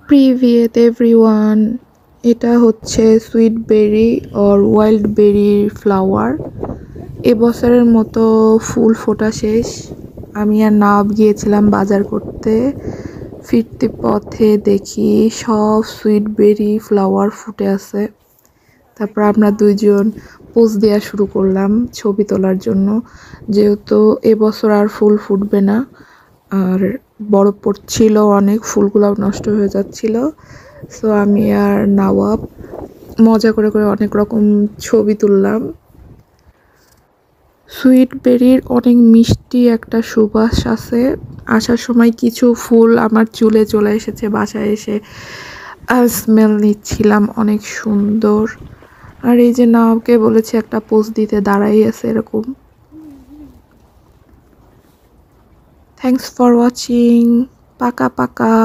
প্রিভিয়েত everyone, এটা হচ্ছে sweet berry or wild বেরির ফ্লাওয়ার। এবছরের মতো ফুল ফোটা শেষ। আমি আর নাব গিয়েছিলাম বাজার করতে। ফিরতে পথে দেখি সব সুইট বেরি ফ্লাওয়ার ফুটে আছে। তারপর আমরা দুইজন পোজ দেওয়া শুরু করলাম ছবি তোলার জন্য, যেহেতু এবছর আর ফুল ফুটবে না আর বরফ পড়ছিল অনেক, ফুলগুলো নষ্ট হয়ে যাচ্ছিল। সো আমি আর নওয়াব মজা করে করে অনেক রকম ছবি তুললাম। সুইট বেরির অনেক মিষ্টি একটা সুবাস আছে। আসার সময় কিছু ফুল আমার চুলে চলে এসেছে, বাসায় এসে স্মেল নিচ্ছিলাম, অনেক সুন্দর। আর এই যে নওয়াবকে বলেছি একটা পোজ দিতে, দাঁড়াই আছে এরকম। Thanks for watching. পাকা পাকা।